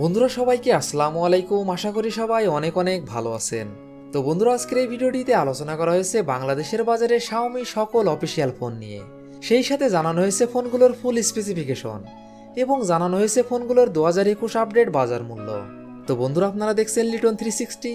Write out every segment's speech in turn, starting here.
বন্ধুরা সবাইকে আসসালামু আলাইকুম। আশা করি সবাই অনেক অনেক ভালো আছেন। তো বন্ধুরা, আজকের এই ভিডিওটিতে আলোচনা করা হয়েছে বাংলাদেশের বাজারে শাওমি সকল অফিসিয়াল ফোন নিয়ে। সেই সাথে জানানো হয়েছে ফোনগুলোর ফুল স্পেসিফিকেশন এবং জানানো হয়েছে ফোনগুলোর 2021 আপডেট বাজার মূল্য। তো বন্ধুরা, আপনারা দেখছেন লিটন 360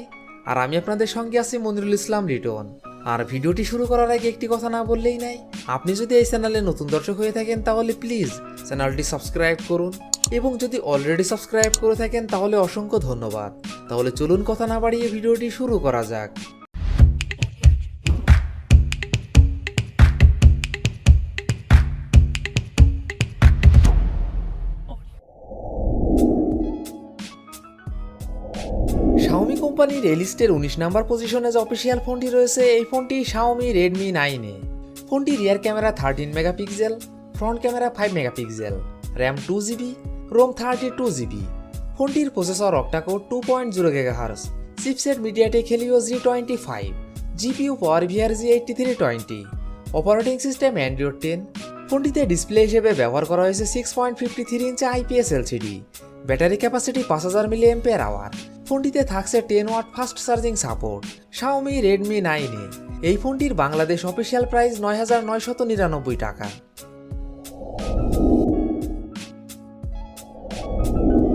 আর আমি আপনাদের সঙ্গে আছি মনিরুল ইসলাম লিটন। আর ভিডিওটি শুরু করার আগে একটি কথা না বললেই নাই, আপনি যদি এই চ্যানেলে নতুন দর্শক হয়ে থাকেন তাহলে প্লিজ চ্যানেলটি সাবস্ক্রাইব করুন এবং যদি অলরেডি সাবস্ক্রাইব করে থাকেন তাহলে অসংখ্য ধন্যবাদ। তাহলে চলুন কথা না বাড়িয়ে ভিডিওটি শুরু করা যাক। শাওমি কোম্পানির এই লিস্টের 19 নম্বর পজিশনে যে অফিসিয়াল ফোনটি রয়েছে, এই ফোনটি শাওমি রেডমি 9 এ। ফোনটি rear camera 13 megapixel, front camera 5 megapixel, RAM 2GB, ROM 32GB। ফোনটির processor octa core 2.0 GHz, chipset MediaTek Helio G25, GPU Power VR G8320, operating system Android 10। ফোনটিতে ডিসপ্লে হিসেবে ব্যবহার করা হয়েছে 6.53 inch IPS LCD, battery capacity 5000 mAh। ফোনটিতে থাকছে 10 watt fast charging support. Xiaomi Redmi 9 A এই ফোনটির বাংলাদেশ অফিসিয়াল প্রাইস 9999 টাকা।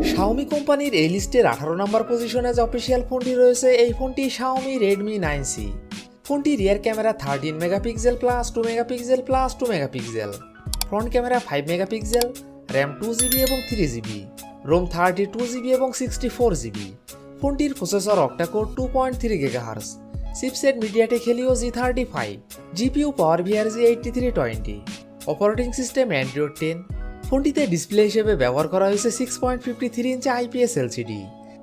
শাওমি কোম্পানির এই লিস্টের 18 নম্বর পজিশনে যে অফিসিয়াল ফোনটি রয়েছে, এই ফোনটি শাওমি রেডমি 9C। ফোনটি rear camera 13 megapixel plus 2 megapixel plus 2 megapixel, front camera 5 megapixel, RAM 2GB এবং 3GB, রোম 32GB এবং 64GB। ফোনটির processor octa core 2.3 GHz, chipset MediaTek Helio G35, GPU Power VR G8320, operating system Android 10। ফোনটিতে display হিসেবে ব্যবহার করা হয়েছে 6.53 inch IPS LCD,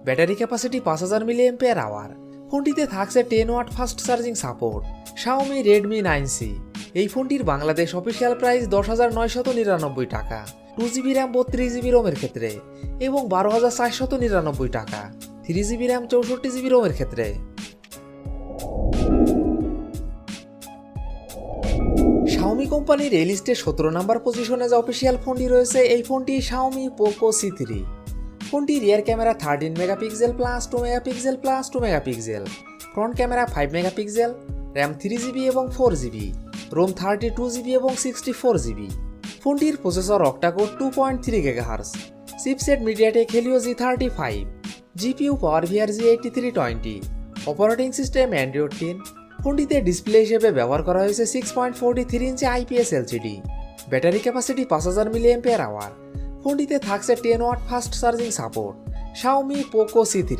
battery capacity 5000 mAh। ফোনটিতে থাকছে 10 watt fast charging support. Xiaomi Redmi 9C এই ফোনটির বাংলাদেশ অফিসিয়াল প্রাইস 10,999 টাকা, 2GB র্যাম 32GB রোমের ক্ষেত্রে এবং 12,499 টাকা, 3GB র্যাম 64GB রোমের ক্ষেত্রে। শাওমি কোম্পানির এই লিস্টে 17 নম্বর পজিশনে যে অফিসিয়াল ফোনটি রয়েছে, এই ফোনটি শাওমি পোকো C3। ফোনটি rear camera 13 megapixel plus 2 megapixel plus 2 megapixel, front camera 5 megapixel, RAM 3GB এবং 4GB, রোম 32GB এবং 64GB। ফোনটির processor octa core 2.3 GHz, chipset MediaTek Helio G35, GPU Power VR G8320, operating system Android 10। ফোনটিতে display হিসেবে ব্যবহার করা হয়েছে 6.43 inch IPS LCD, battery capacity 5000 mAh। ফোনটিতে থাকছে 10 watt fast charging support. Xiaomi Poco C3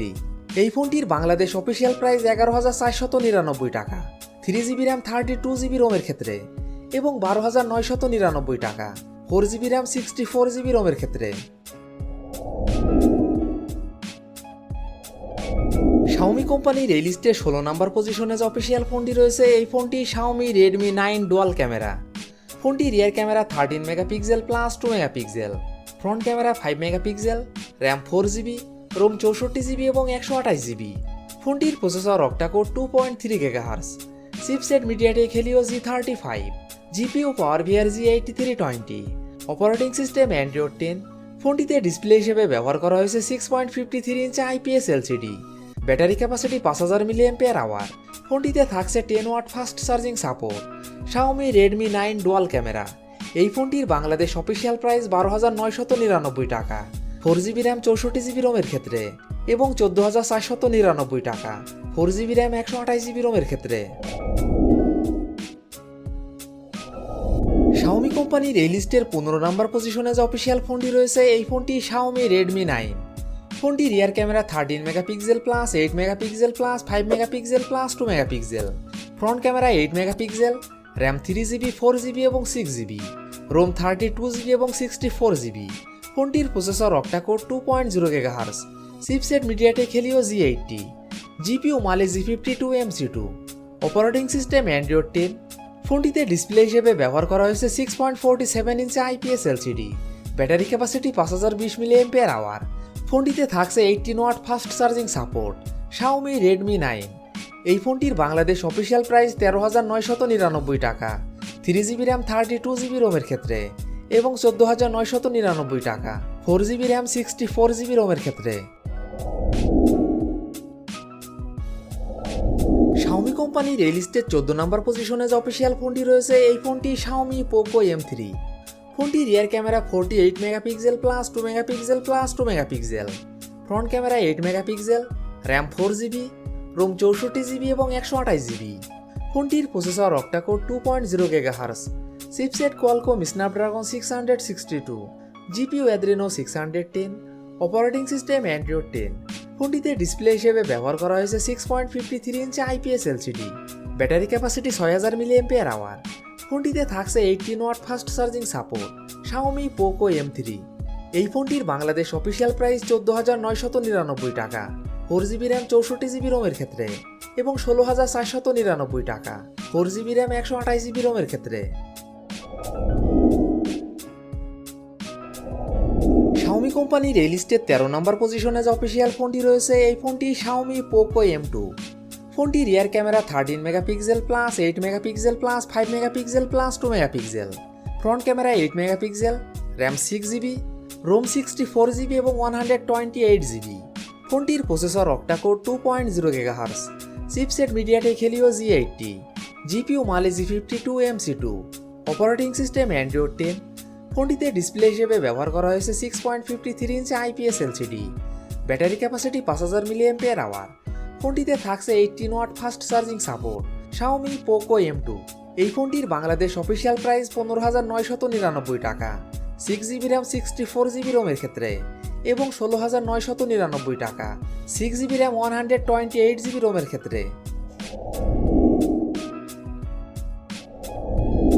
এই ফোনটির বাংলাদেশ অফিসিয়াল প্রাইস 11,499 টাকা, 3GB র্যাম 32GB রোমের ক্ষেত্রে এবং 12,999 টাকা, 4GB র্যাম 64GB রোমের ক্ষেত্রে। শাওমি কোম্পানির এই লিস্টে 16 নম্বর পজিশনে যে অফিসিয়াল ফোনটি রয়েছে, এই ফোনটি শাওমি রেডমি 9 ডুয়াল ক্যামেরা। ফোনটি rear camera 13 megapixel plus 2 megapixel, front camera 5 megapixel, RAM 4GB, ROM 64GB এবং 128GB। ফোনটির processor octa core 2.3 GHz, chipset MediaTek Helio G35, GPU Power VR G8320, operating system Android 10। ফোনটিতে display হিসেবে ব্যবহার করা হয়েছে 6.53 inch IPS LCD, battery capacity 5000 mAh। ফোনটিতে থাকছে 10 watt fast charging support. Xiaomi Redmi 9 dual camera এই ফোনটির বাংলাদেশ অফিসিয়াল প্রাইস 12,999 টাকা, 4GB র্যাম 64GB রোমের ক্ষেত্রে এবং 14,499 টাকা, 4GB র্যাম 128GB রোমের ক্ষেত্রে। শাওমি কোম্পানির এই লিস্টের 15 নম্বর পজিশনে যে অফিসিয়াল ফোনটি রয়েছে, এই ফোনটি শাওমি রেডমি 9। ফোনটি rear camera 13 megapixel plus 8 megapixel plus 5 megapixel plus 2 megapixel, front camera 8 megapixel, RAM 3GB 4GB এবং 6GB, রোম 32GB এবং 64GB। ফোনটির processor octa core 2.0 GHz, chipset MediaTek Helio G80, GPU মালে G52MC2, অপারেটিং সিস্টেম অ্যান্ড্রয়েড 10। ফোনটিতে display হিসেবে ব্যবহার করা হয়েছে 6.47 ইঞ্চি IPS LCD, battery capacity 5020 mAh। ফোনটিতে থাকছে 18 watt fast charging support. Xiaomi Redmi 9 এই ফোনটির বাংলাদেশ অফিসিয়াল প্রাইস 13,999 টাকা, 3GB র্যাম 32GB রোমের ক্ষেত্রে এবং 14,999 টাকা, 4GB র্যাম 64GB রোমের ক্ষেত্রে। Xiaomi কোম্পানির এই লিস্টের 14 নম্বর পজিশনে যে অফিসিয়াল ফোনটি রয়েছে এই ফোনটি Xiaomi Poco M3। ফোনটি rear camera 48 megapixel plus 2 megapixel plus 2 megapixel, front camera 8 megapixel, RAM 4GB, ROM 64GB এবং 128GB। ফোনটির processor octa core 2.0 GHz, chipset Qualcomm Snapdragon 662, GPU Adreno 610, operating system Android 10। ফোনটিতে ডিসপ্লে হিসেবে ব্যবহার করা হয়েছে 6.53 inch IPS LCD, battery capacity 6000 mAh। ফোনটিতে থাকছে 18 watt fast charging support. Xiaomi Poco M3। এই ফোনটির বাংলাদেশ অফিসিয়াল প্রাইস 14,999 টাকা 4GB র্যাম 64GB রোমের ক্ষেত্রে এবং 16,499 টাকা 4GB র্যাম 128GB রোমের ক্ষেত্রে। Xiaomi কোম্পানির এই লিস্টের 13 নম্বর পজিশনে যে অফিসিয়াল ফোনটি রয়েছে এই ফোনটি Xiaomi Poco M2। ফোনটি rear camera 13 megapixel plus 8 megapixel plus 5 megapixel plus 2 megapixel, front camera 8 megapixel, RAM 6GB, ROM 64GB এবং 128GB। ফোনটির processor octa core 2.0 GHz, chipset MediaTek Helio G80, GPU Mali G52 MC2, operating system Android 10। ফোনটিতে display হিসেবে ব্যবহার করা হয়েছে 6.53 inch IPS LCD, battery capacity 5000 mAh। ফোনটিতে থাকছে 18 watt fast charging support. Xiaomi Poco M2। এই ফোনটির বাংলাদেশ অফিসিয়াল প্রাইস 15,999 টাকা 6GB র্যাম 64GB রোমের ক্ষেত্রে এবং 16,999 টাকা 6GB র্যাম 128GB রোমের ক্ষেত্রে।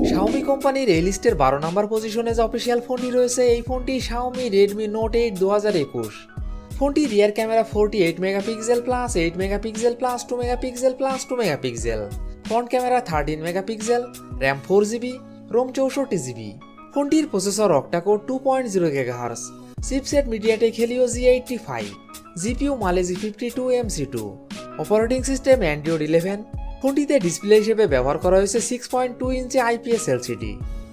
Xiaomi কোম্পানির এই লিস্টের 12 নম্বর পজিশনে যে অফিসিয়াল ফোনটি রয়েছে এই ফোনটি Xiaomi Redmi Note 8 2021। ফোনটি rear camera 48 megapixel plus 8 megapixel plus 2 megapixel plus 2 megapixel, front camera 13 megapixel, RAM 4GB, ROM 64GB। ফোনটির processor octa core 2.0 GHz, chipset MediaTek Helio G85, GPU Mali G52 MC2, operating system Android 11। ফোনটিতে display হিসেবে ব্যবহার করা হয়েছে 6.2 inch IPS LCD,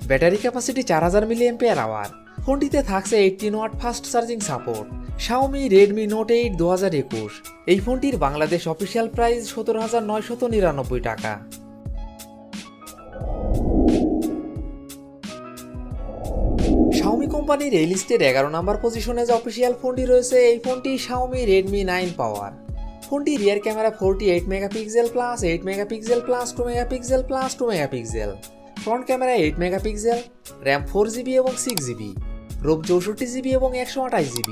battery capacity 4000 mAh। ফোনটিতে থাকছে 18 watt fast charging support. Xiaomi Redmi Note 8 2021। এই ফোনটির বাংলাদেশ অফিসিয়াল প্রাইস 17,999 টাকা। Xiaomi কোম্পানির এই লিস্টের 11 নম্বর পজিশনে যে অফিসিয়াল ফোনটি রয়েছে এই ফোনটি Xiaomi Redmi 9 Power। ফোনটি rear camera 48 megapixel plus 8 megapixel plus 2 megapixel plus 2 megapixel, front camera 8 megapixel, RAM 4GB এবং 6GB, রোম 64GB এবং 128GB।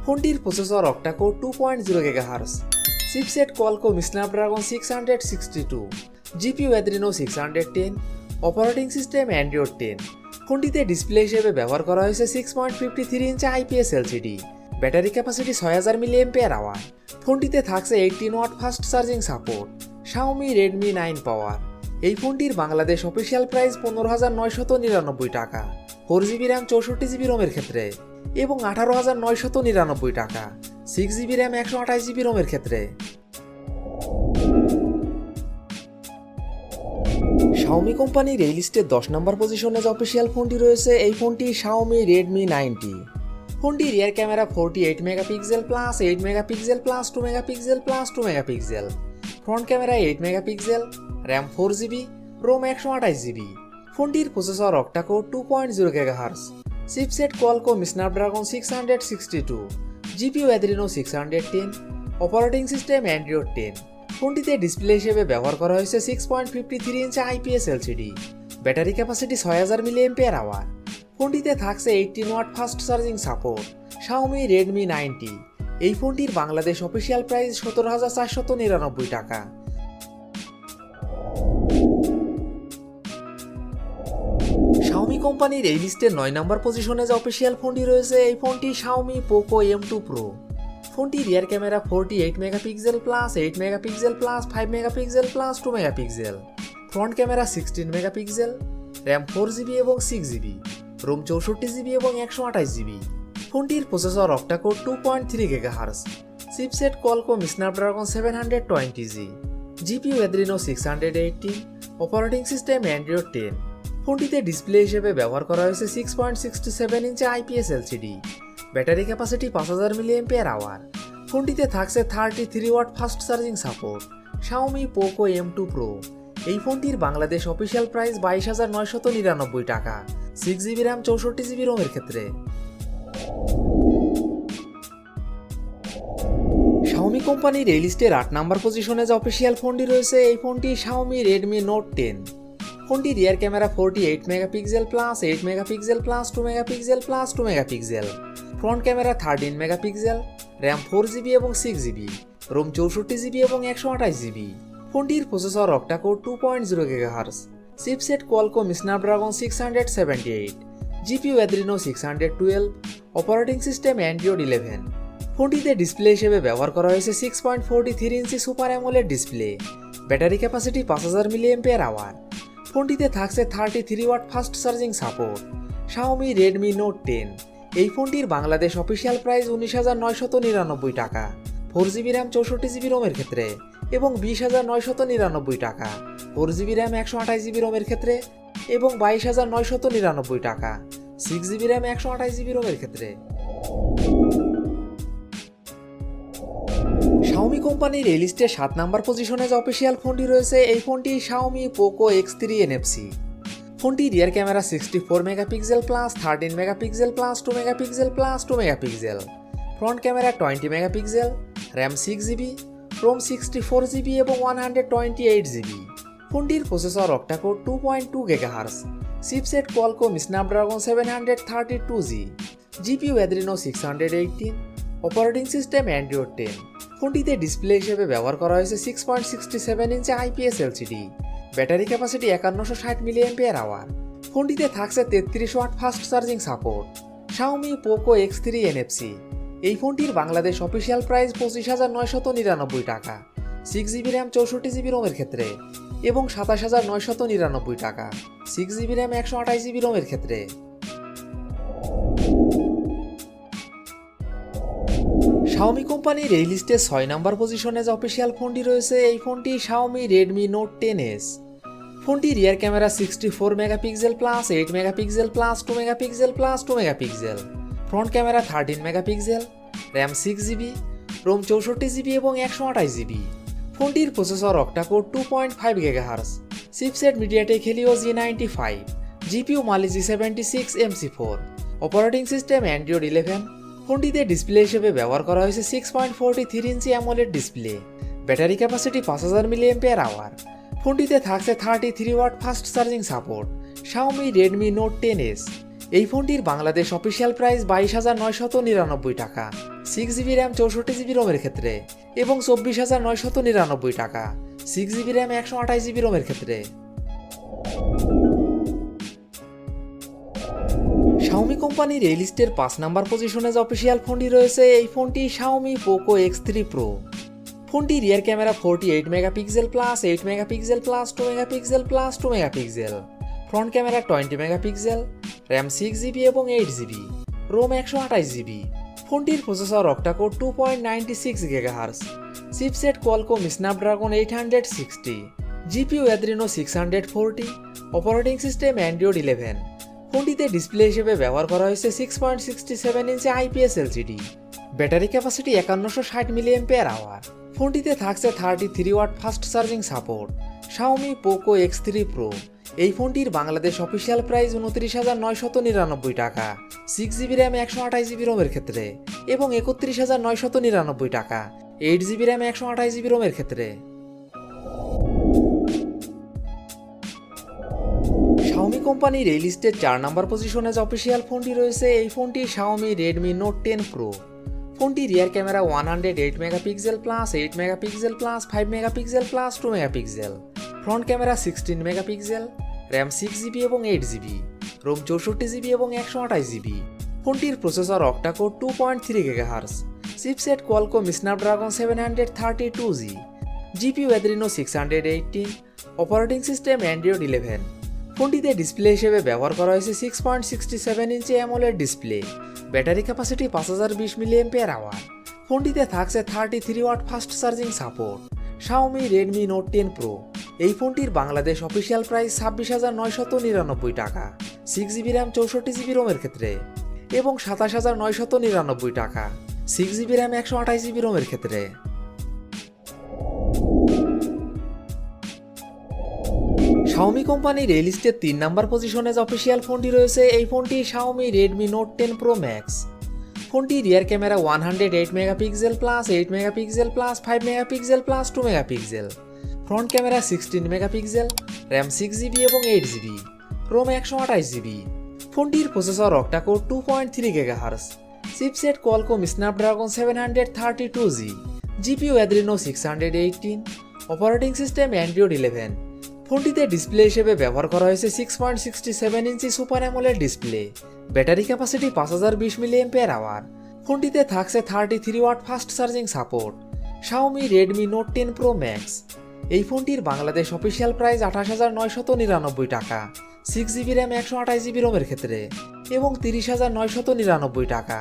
ফোনটির processor octa core 2.0 GHz, chipset Qualcomm Snapdragon 662, GPU Adreno 610, operating system Android 10। ফোনটিতে display হিসেবে ব্যবহার করা হয়েছে 6.53 inch IPS LCD, battery capacity 6000 mAh। ফোনটিতে থাকছে 18 watt fast charging support. Xiaomi Redmi 9 Power। এই ফোনটির বাংলাদেশ অফিসিয়াল প্রাইস 15,999 টাকা 4GB র্যাম 64GB রোমের ক্ষেত্রে এবং 18,999 টাকা 6GB র্যাম 128GB রোমের ক্ষেত্রে। Xiaomi কোম্পানির এই লিস্টের 10 নম্বর পজিশনে যে অফিসিয়াল ফোনটি রয়েছে এই ফোনটি Xiaomi Redmi 9T। ফোনটি rear camera 48 megapixel plus 8 megapixel plus 2 megapixel plus 2 megapixel, front camera 8 megapixel, RAM 4GB, ROM 128GB। ফোনটির processor octa core 2.0 GHz, chipset Qualcomm Snapdragon 662, GPU Adreno 610, operating system Android 10। ফোনটিতে display হিসেবে ব্যবহার করা হয়েছে 6.53 inch IPS LCD, battery capacity 6000 mAh। ফোনটিতে থাকছে 18 watt fast charging support. Xiaomi Redmi 9T। এই ফোনটির বাংলাদেশ অফিসিয়াল প্রাইস 17,499 টাকা। Xiaomi কোম্পানির এই লিস্টের 9 নম্বর পজিশনে যে অফিসিয়াল ফোনটি রয়েছে এই ফোনটি Xiaomi Poco M2 Pro। ফোনটি rear camera 48 megapixel plus 8 megapixel plus 5 megapixel plus 2 megapixel, front camera 16 megapixel, RAM 4GB এবং 6GB, রোম 64GB এবং 128GB। ফোনটির processor octa core 2.3 GHz, chipset Qualcomm Snapdragon 720G, GPU Adreno 680, operating system Android 10। ফোনটিতে display হিসেবে ব্যবহার করা হয়েছে 6.67 inch IPS LCD, battery capacity 5000 mAh। ফোনটিতে থাকছে 33 watt fast charging support. Xiaomi Poco M2 Pro। এই ফোনটির বাংলাদেশ অফিসিয়াল প্রাইস 22,999 টাকা। 6GB র্যাম 64GB রোমের ক্ষেত্রে। Xiaomi কোম্পানির এই লিস্টের 8 নাম্বার পজিশনে যে অফিসিয়াল ফোনটি রয়েছে এই ফোনটি Xiaomi Redmi Note 10। ফোনটি rear camera 48 megapixel plus 8 megapixel plus 2 megapixel plus 2 megapixel, front camera 13 megapixel, RAM 4GB এবং 6GB, রোম 64GB এবং 128GB। ফোনটির processor octa core 2.0 GHz, chipset Qualcomm Snapdragon 678, GPU Adreno 612, operating system Android 11। ফোনটিতে display হিসেবে ব্যবহার করা হয়েছে 6.43 inch super AMOLED display. Battery capacity 5000 mAh। ফোনটিতে থাকছে 33 watt fast charging support. Xiaomi Redmi Note 10। এই ফোনটির বাংলাদেশ অফিসিয়াল প্রাইস 19,999 টাকা। 4GB র্যাম 64GB রোমের ক্ষেত্রে এবং 20,999 টাকা। 4GB র্যাম 128GB রোমের ক্ষেত্রে এবং 22,999 টাকা। 6GB র্যাম 128GB রোমের ক্ষেত্রে। Xiaomi কোম্পানির এই লিস্টে 7 নাম্বার পজিশনে যে অফিসিয়াল ফোনটি রয়েছে এই ফোনটি Xiaomi Poco X3 NFC। ফোনটি rear camera 64 megapixel plus 13 megapixel plus 2 megapixel plus 2 megapixel, front camera 20 megapixel, RAM 6GB, ROM 64GB এবং 128GB। ফোনটির processor octa core 2.2 GHz, chipset Qualcomm Snapdragon 732G, GPU Adreno 618, operating system Android 10। ফোনটিতে display হিসেবে ব্যবহার করা হয়েছে 6.67 inch IPS LCD। Battery capacity 5160 mAh। ফোনটিতে থাকছে 33 watt fast charging support. Xiaomi Poco X3 NFC। এই ফোনটির বাংলাদেশ অফিসিয়াল প্রাইস 25,999 টাকা। 6GB র্যাম 64GB রোমের ক্ষেত্রে এবং 27,999 টাকা। 6GB র্যাম 128GB রোমের ক্ষেত্রে। Xiaomi কোম্পানির এই লিস্টে 6 নাম্বার পজিশনে যে অফিসিয়াল ফোনটি রয়েছে এই ফোনটি Xiaomi Redmi Note 10s। ফোনটি rear camera 64 megapixel plus 8 megapixel plus 2 megapixel plus 2 megapixel, front camera 13 megapixel, RAM 6GB, ROM 64GB এবং 128GB। ফোনটির processor octa core 2.5 GHz, chipset MediaTek Helio G95, GPU Mali G76 MC4, operating system Android 11। ফোনটিতে display হিসেবে ব্যবহার করা হয়েছে 6.43 inch AMOLED display. Battery capacity 5000 mAh। ফোনটিতে থাকছে 33 watt fast charging support. Xiaomi Redmi Note 10s। এই ফোনটির বাংলাদেশ অফিসিয়াল প্রাইস 22,999 টাকা। 6GB র্যাম 64GB রোমের ক্ষেত্রে এবং 24,999 টাকা। 6GB র্যাম 128GB রোমের ক্ষেত্রে। Xiaomi কোম্পানির এই লিস্টের 5 নাম্বার পজিশনে যে অফিসিয়াল ফোনটি রয়েছে এই ফোনটি Xiaomi Poco X3 Pro। ফোনটি rear camera 48 megapixel plus 8 megapixel plus 2 megapixel plus 2 megapixel, front camera 20 megapixel, RAM 6GB এবং 8GB, রোম 128GB। ফোনটির processor octa core 2.96 GHz, chipset Qualcomm Snapdragon 860, GPU Adreno 640, operating system Android 11। ফোনটিতে display হিসেবে ব্যবহার করা হয়েছে 6.67 inch IPS LCD। Battery capacity 5160 mAh। ফোনটিতে থাকছে 33 watt fast charging support. Xiaomi Poco X3 Pro। এই ফোনটির বাংলাদেশ অফিসিয়াল প্রাইস 29,999 টাকা। 6GB র্যাম 128GB রোমের ক্ষেত্রে এবং 31,999 টাকা। 8GB র্যাম 128GB রোমের ক্ষেত্রে। Xiaomi কোম্পানির এই লিস্টের 4 নাম্বার পজিশনে যে অফিসিয়াল ফোনটি রয়েছে এই ফোনটি Xiaomi Redmi Note 10 Pro। ফোনটি rear camera 108 megapixel plus 8 megapixel plus 5 megapixel plus 2 megapixel, front camera 16 megapixel, RAM 6GB এবং 8GB, রোম 64GB এবং 128GB। ফোনটির processor octa core 2.3 GHz, chipset Qualcomm Snapdragon 732G, GPU Adreno 618, operating system Android 11। ফোনটিতে display হিসেবে ব্যবহার করা হয়েছে 6.67 inch AMOLED display. Battery capacity 5020 mAh। ফোনটিতে থাকছে 33 watt fast charging support. Xiaomi Redmi Note 10 Pro। এই ফোনটির বাংলাদেশ অফিসিয়াল প্রাইস 26,999 টাকা। 6GB র্যাম 64GB রোমের ক্ষেত্রে এবং 27,999 টাকা 6GB র্যাম 128GB রোমের ক্ষেত্রে। Xiaomi কোম্পানির এই লিস্টের 3 নাম্বার পজিশনে যে অফিসিয়াল ফোনটি রয়েছে এই ফোনটি Xiaomi Redmi Note 10 Pro Max। ফোনটি rear camera 108 megapixel plus 8 megapixel plus 5 megapixel plus 2 megapixel, front camera 16 megapixel, RAM 6GB এবং 8GB, রোম 128GB। ফোনটির processor octa core 2.3 GHz, chipset Qualcomm Snapdragon 732G, GPU Adreno 618, operating system Android 11। ফোনটিতে display হিসেবে ব্যবহার করা হয়েছে 6.67 inch super AMOLED display, battery capacity 5020 mAh। ফোনটিতে থাকছে 33 watt fast charging support. Xiaomi Redmi Note 10 Pro Max। এই ফোনটির বাংলাদেশ অফিসিয়াল প্রাইস 28,999 টাকা 6GB র্যাম 128GB রোমের ক্ষেত্রে এবং 30,999 টাকা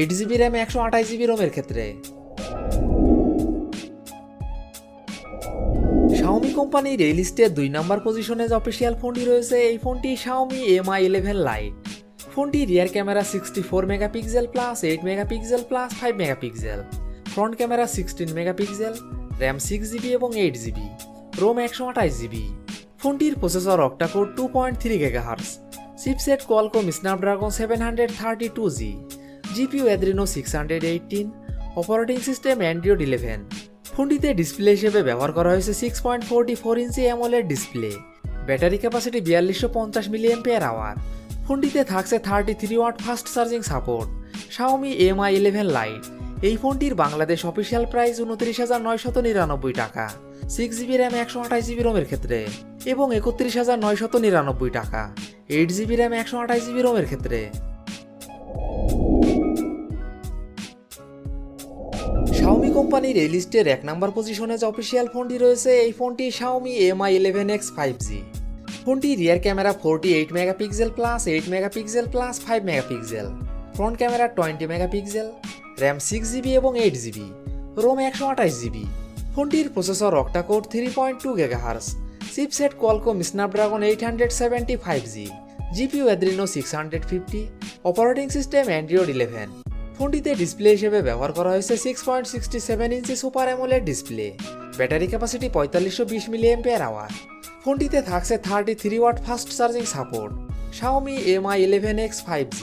8GB র্যাম 128GB রোমের ক্ষেত্রে। Xiaomi কোম্পানির এই লিস্টের 2 নাম্বার পজিশনে যে অফিসিয়াল ফোনটি রয়েছে এই ফোনটি Xiaomi Mi 11 Lite। ফোনটি rear camera 64 megapixel plus 8 megapixel plus 5 megapixel, front camera 16 megapixel, RAM 6GB এবং 8GB, রোম 128GB। ফোনটির processor octa core 2.3 GHz, chipset Qualcomm Snapdragon 732G, GPU Adreno 618, operating system Android 11। ফোনটিতে display হিসেবে ব্যবহার করা হয়েছে 6.44 inch AMOLED display, battery capacity 4250 mAh। ফোনটিতে থাকছে 33 watt fast charging support. Xiaomi Mi 11 Lite। এই ফোনটির বাংলাদেশ অফিসিয়াল প্রাইস 29,999 টাকা 6GB র্যাম 128GB রোমের ক্ষেত্রে এবং 31,999 টাকা 8GB র্যাম 128GB রোমের ক্ষেত্রে। Xiaomi কোম্পানির এই লিস্টের 1 নাম্বার পজিশনে যে অফিসিয়াল ফোনটি রয়েছে এই ফোনটি Xiaomi Mi 11X 5G। ফোনটি rear camera 48 megapixel plus 8 megapixel plus 5 megapixel, front camera 20 megapixel, RAM 6GB এবং 8GB, রোম 128GB। ফোনটির processor octa core 3.2 GHz, chipset Qualcomm Snapdragon 875G, GPU Adreno 650, operating system Android 11। ফোনটিতে display হিসেবে ব্যবহার করা হয়েছে 6.67 inch super AMOLED display, battery capacity 4520 mAh। ফোনটিতে থাকছে 33 watt fast charging support. Xiaomi Mi 11X 5G।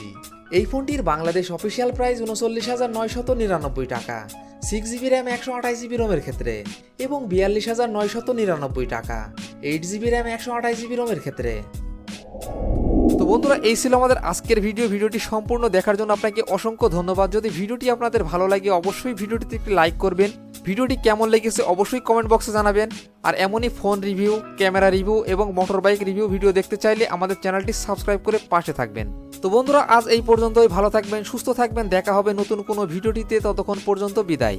এই ফোনটির বাংলাদেশ অফিসিয়াল প্রাইস 39,999 টাকা 6GB র্যাম 128GB রোমের ক্ষেত্রে এবং 42,999 টাকা 8GB র্যাম 128GB রোমের ক্ষেত্রে। তো বন্ধুরা এই ছিল আমাদের আজকের ভিডিওটি সম্পূর্ণ দেখার জন্য আপনাকে অসংখ্য ধন্যবাদ। যদি ভিডিওটি আপনাদের ভালো লাগে অবশ্যই ভিডিওটিতে একটি লাইক করবেন, ভিডিওটি কেমন লেগেছে অবশ্যই কমেন্ট বক্সে জানাবেন। আর এমনই ফোন রিভিউ, ক্যামেরা রিভিউ এবং মোটর বাইক রিভিউ ভিডিও দেখতে চাইলে আমাদের চ্যানেলটি সাবস্ক্রাইব করে পাশে থাকবেন। তো বন্ধুরা আজ এই পর্যন্তই, ভালো থাকবেন, সুস্থ থাকবেন, দেখা হবে নতুন কোনো ভিডিওটিতে, ততক্ষণ পর্যন্ত বিদায়।